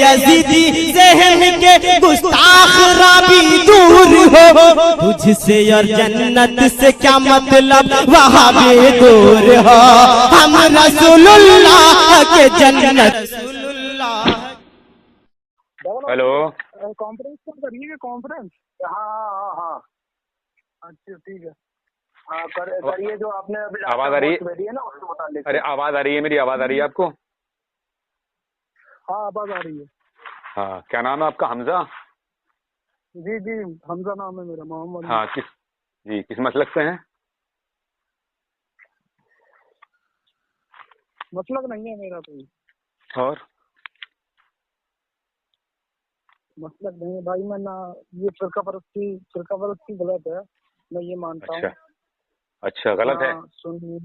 یزیدی ذہن کے گستاخ رابی دور ہو، تجھ سے اور جنت سے کیا مطلب وہاں بھی دور ہو، ہم رسول اللہ کے جنت۔ ہیلو کانفرنس تو کریے گا، کانفرنس؟ ہاں اچھا ٹھیک ہے، ہاں کریے جو آپ نے ابھی آواز آ رہی ہے؟ ہے نا اس کو بتا دیجیے۔ ارے آواز آ رہی ہے، میری آواز آ رہی ہے آپ کو؟ ہاں آواز آ رہی ہے۔ ہاں، کیا نام ہے آپ کا؟ حمزہ؟ جی حمزہ نام ہے میرا، محمد۔ ہاں، کس مسلک سے ہیں؟ مسلک نہیں ہے میرا کوئی، اور مسلک نہیں ہے بھائی، میں نہ یہ فرقہ پرستی غلط ہے، میں یہ مانتا ہوں۔ اچھا غلط ہے؟ سنی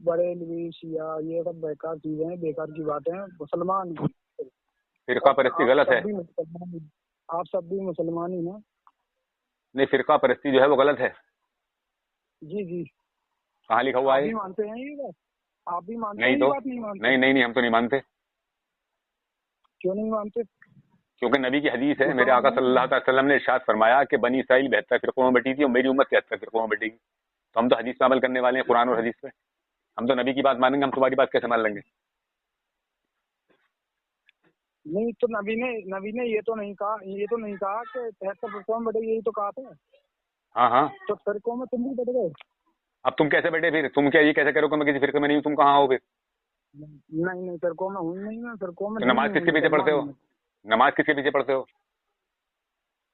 بریلوی شیعہ یہ سب بیکار چیزیں ہیں، بیکار کی باتیں ہیں۔ مسلمان فرقہ پرستی غلط ہے؟ آپ سب بھی مسلمان ہی ہیں۔ نہیں، فرقہ پرستی جو ہے وہ غلط ہے۔ جی کہاں لکھا ہوا آپ ہے؟ بھی مانتے ہیں یہ بات؟ آپ بھی مانتے ہیں نہیں یہ تو بات؟ نہیں مانتے؟ نہیں ہم تو نہیں مانتے، کیوں نہیں مانتے؟ کیونکہ نبی کی حدیث ہے، میرے آقا صلی اللہ علیہ وسلم نے ارشاد فرمایا کہ بنی اسرائیل 72 فرقوں میں بٹی تھی اور میری امت 73 فرقوں میں بٹے گی۔ تو ہم تو حدیث پہ عمل کرنے والے ہیں، قرآن اور حدیث پہ۔ ہم تو نبی کی بات مانیں گے، ہم تمہاری بات کیسے مان لیں گے؟ نہیں تو نبی نے یہ تو نہیں کہا کہ 73 فرقوں میں بٹے، یہی تو کہا تھا۔ ہاں تو فرقوں میں تم بھی بٹ گئے؟ اب تم کیسے بیٹھے پھر؟ تم کیا یہ کیسے کرو کہ میں کسی فرقے میں نہیں ہوں؟ تم کہاں ہو پھر؟ نہیں فرقوں میں ہوں نہیں، میں فرقوں میں تو نماز کس کے پیچھے پڑھتے ہو؟ نماز کس کے پیچھے پڑھتے ہو؟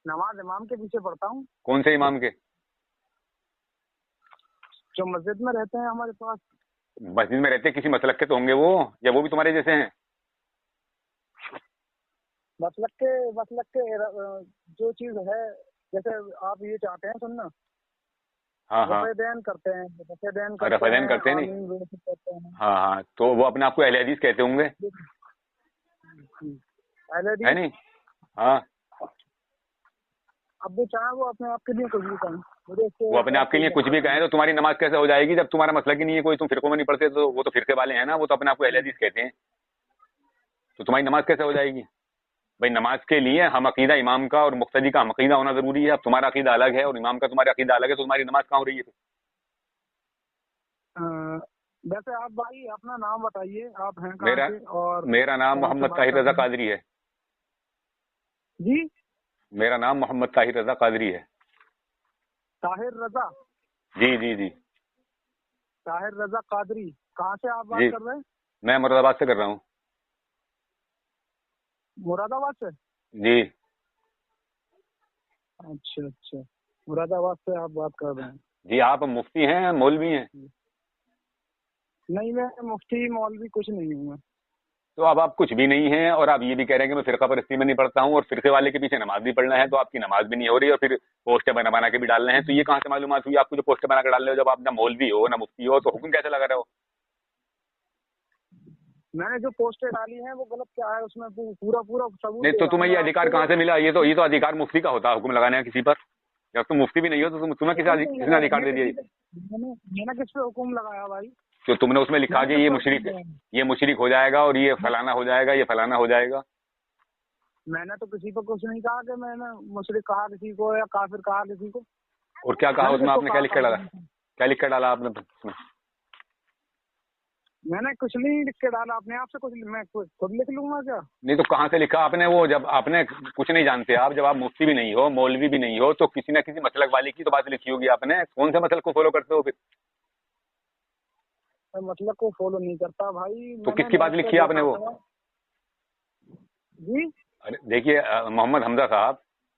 نماز امام کے پیچھے پڑھتا ہوں۔ کون سے امام کے؟ جو مسجد میں رہتے ہیں ہمارے پاس۔ مسجد میں رہتے کسی مسلک کے تو ہوں گے وہ، یا وہ بھی تمہارے جیسے ہیں؟ مسلک کے جو چیز ہے، جیسے آپ یہ چاہتے ہیں سننا، ہاں رفع دین کرتے ہیں، رفع دین کرتے ہیں نہیں؟ ہاں تو وہ اپنے آپ کو اہل حدیث کہتے ہوں گے، ہے نہیں؟ ہاں، اب وہ چاہیں وہ اپنے آپ کے لیے کچھ بھی کہیں، وہ اپنے آپ کے لیے کچھ بھی کہیں تو تمہاری نماز کیسے ہو جائے گی جب تمہارا مسئلہ ہی نہیں ہے کوئی؟ تم فرقوں میں نہیں پڑھتے تو وہ تو فرقے والے ہیں نا، وہ تو اپنے آپ کو اہل حدیث کہتے ہیں، تو تمہاری نماز کیسے ہو جائے گی؟ بھائی نماز کے لیے ہم عقیدہ امام کا اور مقتدی کا ہم عقیدہ ہونا ضروری ہے۔ اب تمہارا عقیدہ الگ ہے اور امام کا تمہارا عقیدہ الگ ہے، تو تمہاری نماز کہاں ہو رہی ہے؟ ویسے آپ بھائی اپنا نام بتائیے، آپ ہیں کہاں سے؟ اور میرا نام محمد طاہر رضا قادری ہے۔ جی میرا نام محمد طاہر رضا قادری ہے۔ طاہر رضا؟ جی طاہر رضا قادری، کہاں سے آپ بات کر رہے ہیں؟ میں مراد آباد سے کر رہا ہوں۔ مراد آباد سے؟ جی اچھا مراد آباد سے آپ بات کر رہے ہیں؟ جی، آپ مفتی ہیں مولوی ہیں؟ نہیں میں مفتی مولوی کچھ نہیں ہوں میں۔ تو اب آپ کچھ بھی نہیں ہیں اور آپ یہ بھی کہہ رہے ہیں کہ میں فرقہ پرستی میں نہیں پڑھتا ہوں، اور فرقے والے کے پیچھے نماز بھی پڑھنا ہے، تو آپ کی نماز بھی نہیں ہو رہی اور پھر پوسٹر بنا کے بھی ڈال رہے ہیں، تو یہ کہاں سے معلومات ہوئی آپ کو جو پوسٹر بنا کے ڈال رہے ہو؟ جب آپ نہ مولوی ہو نہ مفتی ہو تو حکم کیسے لگا رہے ہو؟ میں نے جو پوسٹیں ڈالی ہیں وہ غلط کیا ہے؟ اس میں پورا ثبوت نہیں تو تمہیں یہ ادھیکار کہاں سے ملا؟ یہ تو ادھیکار مفتی کا ہوتا ہے حکم لگانے کا کسی پر، جب تم مفتی بھی نہیں ہو تو تمہیں کس نے ادھیکار دے دیا؟ میں نے کس پہ حکم لگایا بھائی؟ جو تم نے اس میں لکھا کہ یہ مشرک ہو جائے گا اور یہ فلانا ہو جائے گا، یہ فلانا ہو جائے گا۔ میں نے تو کسی کو کچھ نہیں کہا کہ میں نے مشرک کہا کسی کو یا کافر کہا کسی کو۔ اور کیا کہا اس میں؟ آپ نے کیا لکھ کر ڈالا آپ نے اس میں نے کچھ نہیں لکھ کے ڈالا، اپنے آپ سے کچھ میں خود لکھ لوں گا کیا؟ نہیں تو کہاں سے لکھا آپ نے؟ وہ جب آپ نے کچھ نہیں جانتے، آپ جب آپ مفتی بھی نہیں ہو مولوی بھی نہیں ہو تو کسی نہ کسی مسلک والی کی تو بات لکھی ہوگی آپ نے۔ کون سے مسلک کو فالو کرتے ہو پھر؟ مسلک کو فالو نہیں کرتا بھائی۔ تو کس کی بات لکھی ہے آپ نے وہ؟ جی دیکھیے محمد حمزہ صاحب،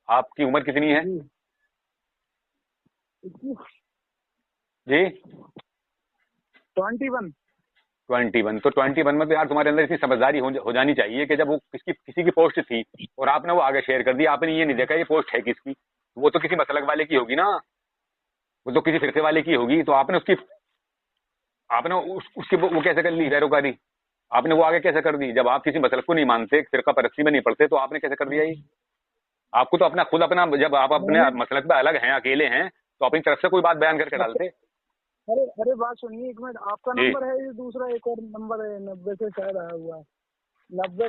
آپ کی عمر کتنی ہے؟ جی 21۔ تو 21 میں تو یار تمہارے اندر اتنی سمجھداری ہو جانی چاہیے کہ جب وہ کسی کی پوسٹ تھی اور آپ نے وہ آگے شیئر کر دی، آپ نے یہ نہیں دیکھا یہ پوسٹ ہے کس کی، وہ تو کسی مسلک والے کی ہوگی نا، وہ تو کسی فرقے والے کی ہوگی، تو آپ نے اس کی وہ کیسے کر لی پیروکاری؟ آپ نے وہ آگے کیسے کر دی؟ جب آپ کسی مسلک کو نہیں مانتے، فرقہ پرستی میں نہیں پڑھتے، تو آپ نے کیسے کر دیا یہ؟ آپ کو تو اپنا جب آپ اپنے مسلک پہ الگ ہیں، اکیلے ہیں، تو اپنی طرف سے کوئی بات بیان کر کے ڈالتے۔ ارے بات سنیے ایک منٹ، آپ کا نمبر ہے یہ دوسرا ایک اور نمبر ہے 90 سے شاید آیا ہوا ہے۔ 90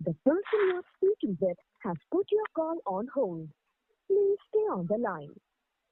The person you are speaking with has put your call on hold. Please stay on the line.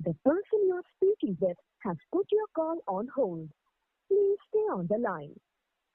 The person you are speaking with has put your call on hold. Please stay on the line.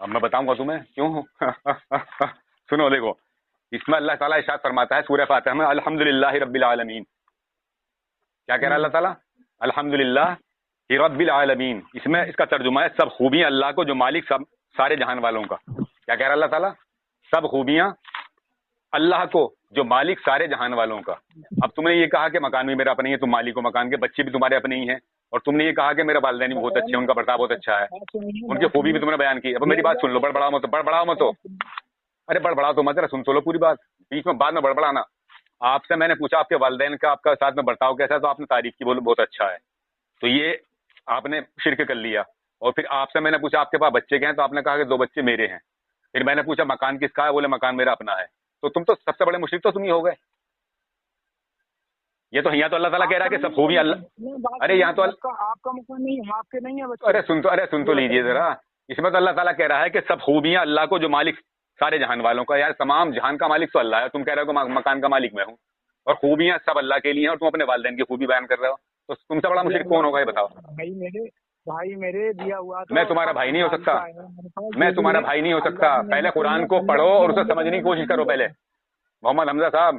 اب میں بتاؤں گا تمہیں کیوں سنو دیکھو، اس میں اللہ تعالیٰ ارشاد فرماتا ہے سورہ فاتحہ میں الحمدللہ رب العالمین. کیا کہہ رہا ہے اللہ تعالیٰ؟ الحمدللہ رب العالمین. اس میں اس کا ترجمہ ہے سب خوبیاں اللہ کو جو مالک سب سارے جہان والوں کا. کیا کہہ رہا ہے اللہ تعالیٰ؟ سب خوبیاں اللہ کو جو مالک سارے جہان والوں کا. اب تم نے یہ کہا کہ مکان بھی میرا اپنا ہی ہے، تم مالک ہو مکان کے، بچے بھی تمہارے اپنے ہی ہیں، اور تم نے یہ کہا کہ میرے والدین بھی بہت اچھے ہیں، ان کا برتاؤ بہت اچھا ہے، ان کی خوبی بھی تم نے بیان کی. اب میری بات سن لو، بڑبڑاؤ مت ہو. ارے بڑبڑاؤ تو مت، سن تو لو پوری بات، بیچ میں بعد میں بڑبڑانا. آپ سے میں نے پوچھا آپ کے والدین کا آپ کا ساتھ میں برتاؤ کیسا ہے، تو آپ نے تعریف کی، بولو بہت اچھا ہے. تو یہ آپ نے شرک کر لیا. اور پھر آپ سے میں نے پوچھا آپ کے پاس بچے کے ہیں، تو آپ نے کہا کہ 2 بچے میرے ہیں. پھر میں نے پوچھا مکان کس کا ہے، بولے مکان میرا اپنا ہے. تو تم تو سب سے بڑے مشرک تو تم ہی ہو گئے. یہ تو یہاں تو اللہ تعالیٰ کہہ رہا ہے کہ سب خوبی اللہ، ارے یہاں تو آپ کا مکان نہیں ہے، آپ کے نہیں ہے بچے. ارے سن تو لیجیے ذرا. اس میں تو اللہ تعالیٰ کہہ رہا ہے کہ سب خوبیاں اللہ کو جو مالک سارے جہان والوں کا. یار تمام جہان کا مالک تو اللہ ہے، تم کہہ رہے ہو کہ مکان کا مالک میں ہوں، اور خوبیاں سب اللہ کے لیے ہیں، اور تم اپنے والدین کی خوبی بیان کر رہے ہو. تو تم سے بڑا مشرک کون ہوگا یہ بتاؤ؟ بھائی میرے دیا ہوا تو میں تمہارا بھائی نہیں ہو سکتا، میں تمہارا بھائی نہیں ہو سکتا. پہلے قرآن کو پڑھو اور اسے سمجھنے کی کوشش کرو. پہلے محمد حمزہ صاحب،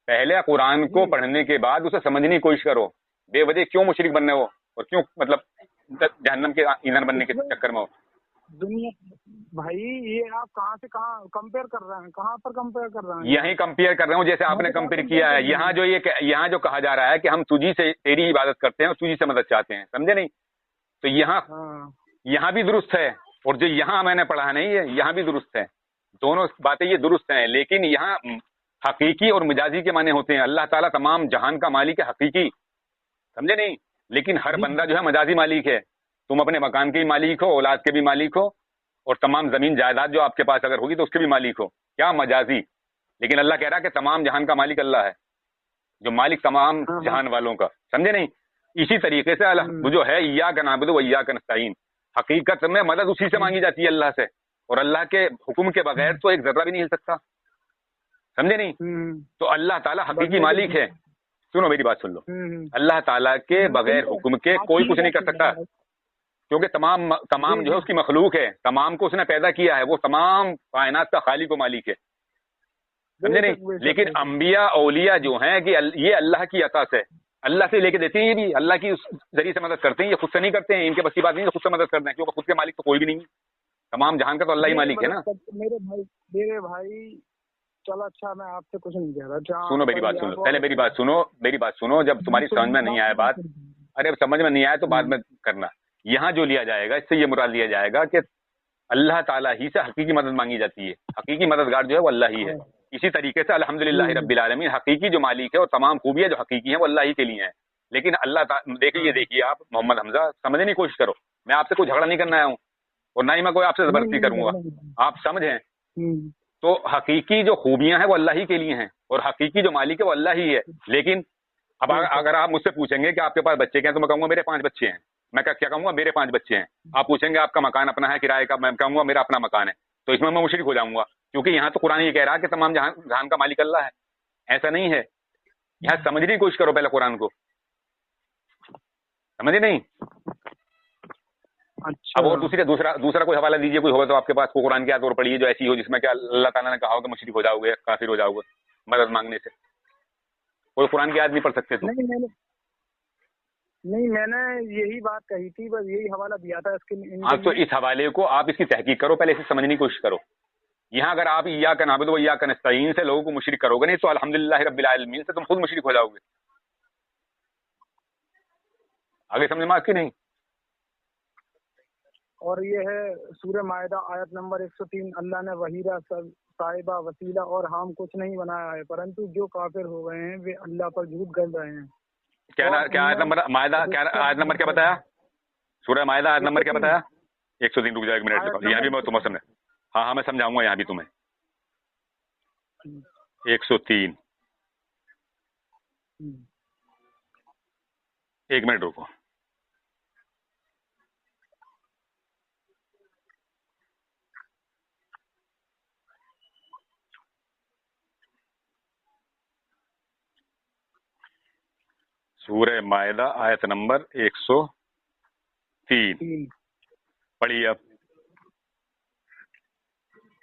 پہلے قرآن کو پڑھنے کے بعد اسے سمجھنے کی کوشش کرو. بے وجہ کیوں مشرک بننے ہو، اور کیوں مطلب جہنم کے ایندھن بننے کے چکر میں ہو؟ دنیا بھائی یہ آپ کہاں سے کہاں کمپیئر کر رہے ہیں، کہاں پر کمپیئر کر رہے ہیں؟ یہیں کمپیئر کر رہا ہوں جیسے آپ نے کمپیئر کیا ہے. یہاں جو کہا جا رہا ہے کہ ہم تجھی سے تیری عبادت کرتے ہیں اور تجھی سے مدد چاہتے ہیں، سمجھے نہیں؟ تو یہاں بھی درست ہے، اور جو یہاں میں نے پڑھا نہیں ہے یہاں بھی درست ہے. دونوں باتیں یہ درست ہیں، لیکن یہاں حقیقی اور مجازی کے معنی ہوتے ہیں. اللہ تعالیٰ تمام جہان کا مالک ہے حقیقی، سمجھے نہیں؟ لیکن ہر بندہ جو ہے مجازی مالک ہے. تم اپنے مکان کے بھی مالک ہو، اولاد کے بھی مالک ہو، اور تمام زمین جائیداد جو آپ کے پاس اگر ہوگی تو اس کے بھی مالک ہو. کیا مجازی؟ لیکن اللہ کہہ رہا ہے کہ تمام جہان کا مالک اللہ ہے، جو مالک تمام جہان والوں کا، سمجھے نہیں؟ اسی طریقے سے وہ جو ہے ایاک نعبد و ایاک نستعین، حقیقت میں مدد اسی سے مانگی جاتی ہے اللہ سے، اور اللہ کے حکم کے بغیر تو ایک ذرہ بھی نہیں ہل سکتا، سمجھے نہیں؟ تو اللہ تعالیٰ حقیقی مالک ہے. سنو میری بات سن لو. اللہ تعالیٰ کے بغیر حکم کے کوئی کچھ نہیں کر سکتا، کیونکہ تمام جو ہے اس کی مخلوق ہے، تمام کو اس نے پیدا کیا ہے، وہ تمام کائنات کا خالق و مالک ہے، سمجھے نہیں؟ لیکن انبیاء اولیاء جو ہیں کہ یہ اللہ کی عطا سے اللہ سے لے کے دیتے ہیں، یہ بھی اللہ کی ذریعے سے مدد کرتے ہیں، یہ خود سے نہیں کرتے ہیں. ان کے بس کی بات نہیں خود سے مدد کرتے ہیں، کیونکہ خود کے مالک تو کوئی بھی نہیں ہے، تمام جہان کا تو اللہ ہی مالک ہے نا. میرے بھائی چلو اچھا، میں آپ سے کچھ نہیں کہہ رہا. سنو میری بات سنو، پہلے میری بات سنو. جب تمہاری سمجھ میں نہیں آئے بات، ارے سمجھ میں نہیں آئے تو بعد میں کرنا. یہاں جو لیا جائے گا اس سے یہ مراد لیا جائے گا کہ اللہ تعالیٰ ہی سے حقیقی مدد مانگی جاتی ہے، حقیقی مددگار جو ہے وہ اللہ ہی ہے. اسی طریقے سے الحمدللہ رب العالمین، حقیقی جو مالک ہے اور تمام خوبیاں جو حقیقی ہیں وہ اللہ ہی کے لیے ہیں. لیکن اللہ تعالیٰ دیکھیے آپ محمد حمزہ، سمجھنے کی کوشش کرو. میں آپ سے کوئی جھگڑا نہیں کرنا آیا ہوں، اور نہ ہی میں کوئی آپ سے زبردستی کروں گا، آپ سمجھیں. تو حقیقی جو خوبیاں ہیں وہ اللہ ہی کے لیے ہیں، اور حقیقی جو مالک ہے وہ اللہ ہی ہے. لیکن اب اگر آپ مجھ سے پوچھیں گے کہ آپ کے پاس بچے ہیں، تو میں کہوں گا میرے 5 بچے ہیں. میں کیا کہوں گا؟ میرے 5 بچے ہیں. آپ پوچھیں گے آپ کا مکان اپنا ہے کرائے کا، میں کہوں گا میرا اپنا مکان ہے. تو اس میں مشرک ہو جاؤں گا، کیونکہ یہاں تو قرآن یہ کہہ رہا ہے کہ تمام جہان کا مالک اللہ ہے. ایسا نہیں ہے. یہاں سمجھنے کی کوشش کرو پہلے قرآن کو، سمجھے نہیں؟ اب اور دوسرا کوئی حوالہ دیجیے، کوئی ہوگا تو آپ کے پاس قرآن کی آیت اور پڑھیے جو ایسی ہو جس میں کہ اللہ تعالیٰ نے کہا ہو کہ مشرک ہو جاؤ گے، کافر ہو جاؤ گے مدد مانگنے سے. کوئی قرآن کی آیت نہیں پڑھ سکتے تو؟ نہیں، میں نے یہی بات کہی تھی، بس یہی حوالہ دیا تھا اس کے. آپ تو اس حوالے کو آپ اس کی تحقیق کرو، پہلے اسے سمجھنے کی کوشش کرو. یہاں اگر آپ ایاک نعبد و ایاک نستعین سے لوگوں کو مشرک کرو گے نہیں، تو الحمدللہ رب العالمین سے تم خود مشرک ہو جاؤ گے. آگے سمجھ میں آتی کہ نہیں؟ اور یہ ہے سورہ مائدہ آیت نمبر 103، اللہ نے وحیدہ صاحبہ وسیلہ اور ہم کچھ نہیں بنایا ہے، پرنتو جو کافر ہو گئے ہیں وہ اللہ پر جھوٹ گل رہے ہیں. کیا آیت نمبر مائدہ، کیا آیت نمبر کیا بتایا؟ سورہ مائدہ آیت نمبر کیا بتایا؟ 103. رک جاؤ ایک منٹ، یہاں بھی میں تمہیں سمجھا. ہاں میں سمجھاؤں گا یہاں بھی تمہیں. 103. ایک منٹ رکو. سورہ مائدہ آیت نمبر 103 پڑھیے. اب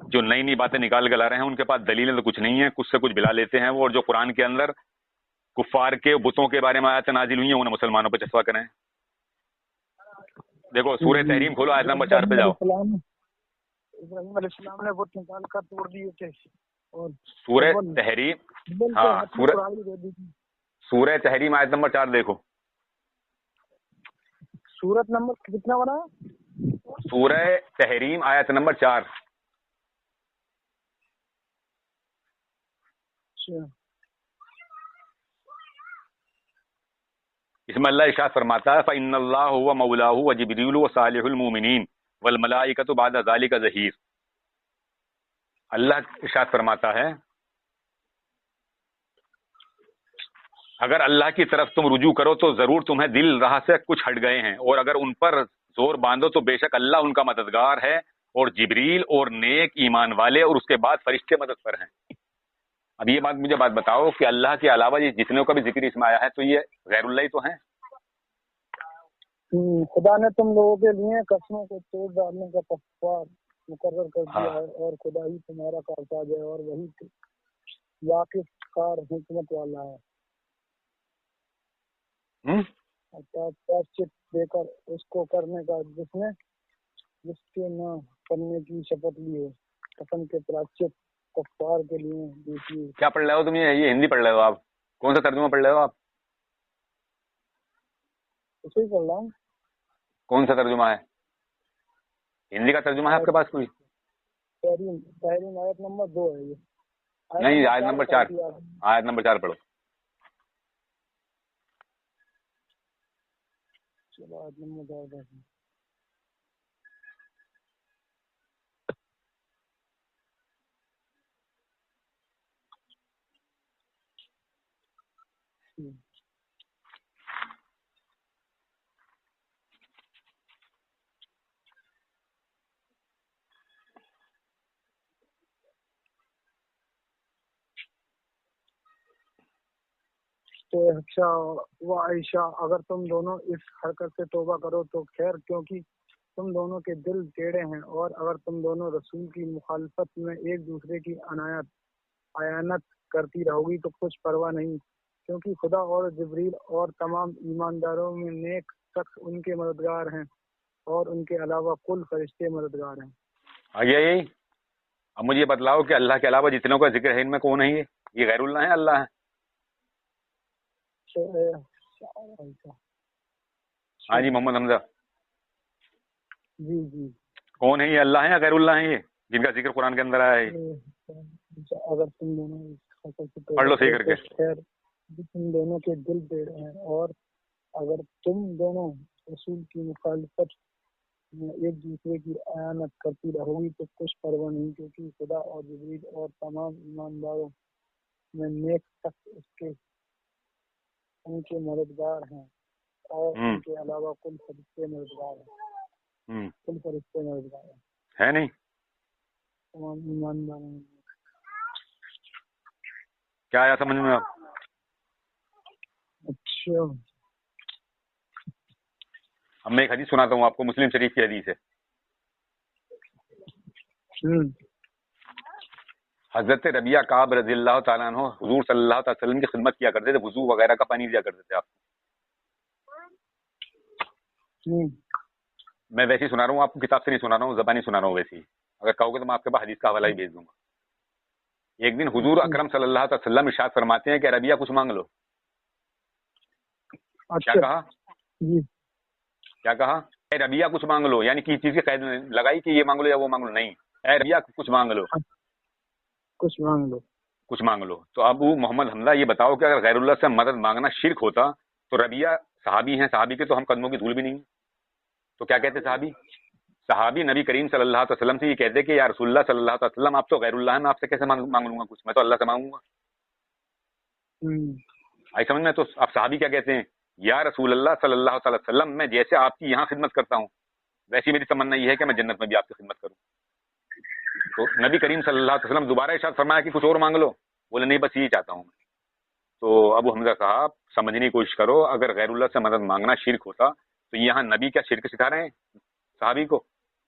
جو نئی نئی باتیں نکال کے لا رہے ہیں ان کے پاس دلیلیں تو کچھ نہیں ہے، کچھ سے کچھ بلا لیتے ہیں وہ، اور جو قرآن کے اندر کفار کے بتوں کے بارے میں آیات نازل ہوئی ہیں انہیں مسلمانوں پہ چسپا کریں۔ دیکھو سورہ تحریم کھولو، آیت نمبر 4 پہ جاؤ۔ ابراہیم علیہ السلام نے بت نکال کر توڑ دیے تھے، اور سورہ تحریم، ہاں سورہ تحریم آیت نمبر 4 دیکھو۔ سورت نمبر کتنا بنا؟ سورہ تحریم آیت نمبر 4۔ اس میں اللہ ارشاد فرماتا ہے فَإِنَّ اللَّهَ هُوَ مَوْلَاهُ وَجِبْرِيلُ وَصَالِحُ الْمُؤْمِنِينَ وَالْمَلَائِكَةُ بَعْدَ ذَلِكَ ظَهِيرٌ۔ اللہ ارشاد فرماتا ہے اگر اللہ کی طرف تم رجوع کرو تو ضرور تمہیں دل راہ سے کچھ ہٹ گئے ہیں، اور اگر ان پر زور باندھو تو بے شک اللہ ان کا مددگار ہے، اور جبریل اور نیک ایمان والے اور اس کے بعد فرشتے مدد پر ہیں۔ اب یہ مجھے بات بتاؤ کہ اللہ کے علاوہ یہ جتنے کا بھی ذکر اس میں آیا ہے تو یہ غیر اللہ ہی تو ہیں۔ خدا نے تم لوگوں کے لیے قسموں کو توڑ ڈالنے کا کفار مقرر کر دیا ہے، اور خدا ہی تمہارا کارساز ہے، اور وہی واقف کار حکمت والا ہے۔ پراشچت دے کر اس کو کرنے کا جس کے نہ کرنے کی شپث لی ہو، قسم کے پراشچت کفار کے لیے دیکھیے۔ کیا پڑھ رہے ہو تم؟ یہ ہندی پڑھ رہے ہو آپ؟ کون سا ترجمہ پڑھ رہے ہو آپ؟ اسے ہی پڑھ رہا ہوں۔ کون سا ترجمہ ہے؟ ہندی کا ترجمہ ہے آپ کے پاس کوئی؟ تحریم آیت نمبر 2 ہے یہ۔ نہیں، آیت نمبر 4، آیت نمبر 4 پڑھو۔ چلو آیت نمبر 4 دیکھیں۔ تو حفصہ و عائشہ اگر تم دونوں اس حرکت سے توبہ کرو تو خیر، کیونکہ تم دونوں کے دل ٹیڑے ہیں، اور اگر تم دونوں رسول کی مخالفت میں ایک دوسرے کی اعانت کرتی رہو گی تو کچھ پرواہ نہیں، کیونکہ خدا اور جبریل اور تمام ایمانداروں میں نیک شخص ان کے مددگار ہیں، اور ان کے علاوہ کل فرشتے مددگار ہیں۔ یہی اب مجھے یہ بتلاؤ کہ اللہ کے علاوہ جتنوں کا ذکر ہے ان میں کون ہے؟ یہ غیر اللہ ہے اللہ ہے؟ ہاں جی محمد حمزہ جی جی، کون ہے یہ؟ اللہ ہے یا غیر اللہ ہے یہ جن کا ذکر قرآن کے اندر آیا ہے؟ اگر تم دونوں پڑھ لو صحیح کر کے۔ خیر، تم دونوں کے دل ٹیڑے ہیں، اور اگر تم دونوں رسول کی مخالفت میں ایک دوسرے کی اعانت کرتی رہو گی تو کچھ پرواہ نہیں، کیونکہ خدا اور جبریل اور تمام ایمانداروں میں نیک شخص ان کے مددگار ہیں، اور ان کے علاوہ کل فرشتے مددگار ہیں۔ کل فرشتے مددگار ہے نہیں؟ تمام ایمانداروں میں۔ کیا آیا سمجھ میں آپ؟ اچھا، اب میں ایک حدیث سناتا ہوں آپ کو، مسلم شریف کی حدیث ہے۔ حضرت ربیعہ کعب رضی اللہ تعالیٰ عنہ حضور صلی اللہ تعالی وسلم کی خدمت کیا کرتے تھے، وضو وغیرہ کا پانی دیا کرتے تھے آپ کو۔ میں ویسے ہی سنا رہا ہوں آپ کو، کتاب سے نہیں سنا رہا ہوں، زبانی سنا رہا ہوں ویسے ہی۔ اگر کہو گے تو میں آپ کے پاس حدیث کا حوالہ ہی بھیج دوں گا۔ ایک دن حضور اکرم صلی اللہ تعالی وسلم ارشاد فرماتے ہیں کہ ربیعہ کچھ مانگ لو۔ کیا کہا؟ کیا کہا؟ اے ربیعہ کچھ مانگ لو، یعنی کسی چیز کی قید لگائی کہ یہ مانگ لو یا وہ مانگ لو، نہیں، اے ربیعہ کچھ مانگ لو، کچھ مانگ لو، کچھ مانگ لو۔ تو ابو محمد حمزہ یہ بتاؤ کہ اگر غیر اللہ سے مدد مانگنا شرک ہوتا تو ربیعہ صحابی ہیں، صحابی کے تو ہم قدموں کی دھول بھی نہیں، تو کیا کہتے صحابی نبی کریم صلی اللہ علیہ وسلم سے یہ کہتے کہ یا رسول اللہ صلی اللہ علیہ وسلم آپ تو غیر اللہ ہیں، میں آپ سے کیسے مانگ لوں گا کچھ، میں تو اللہ سے مانگوں گا۔ آئی سمجھ میں؟ تو آپ صحابی کیا کہتے ہیں؟ یا رسول اللہ صلی اللہ علیہ وسلم میں جیسے آپ کی یہاں خدمت کرتا ہوں ویسی میری تمنا یہ ہے کہ میں جنت میں بھی آپ کی خدمت کروں۔ تو نبی کریم صلی اللہ علیہ وسلم دوبارہ ارشاد فرمایا کہ کچھ اور مانگ لو، بولے نہیں بس یہی چاہتا ہوں میں۔ تو ابو حمزہ صاحب سمجھنے کی کوشش کرو، اگر غیر اللہ سے مدد مانگنا شرک ہوتا تو یہاں نبی کیا شرک سکھا رہے ہیں صحابی کو؟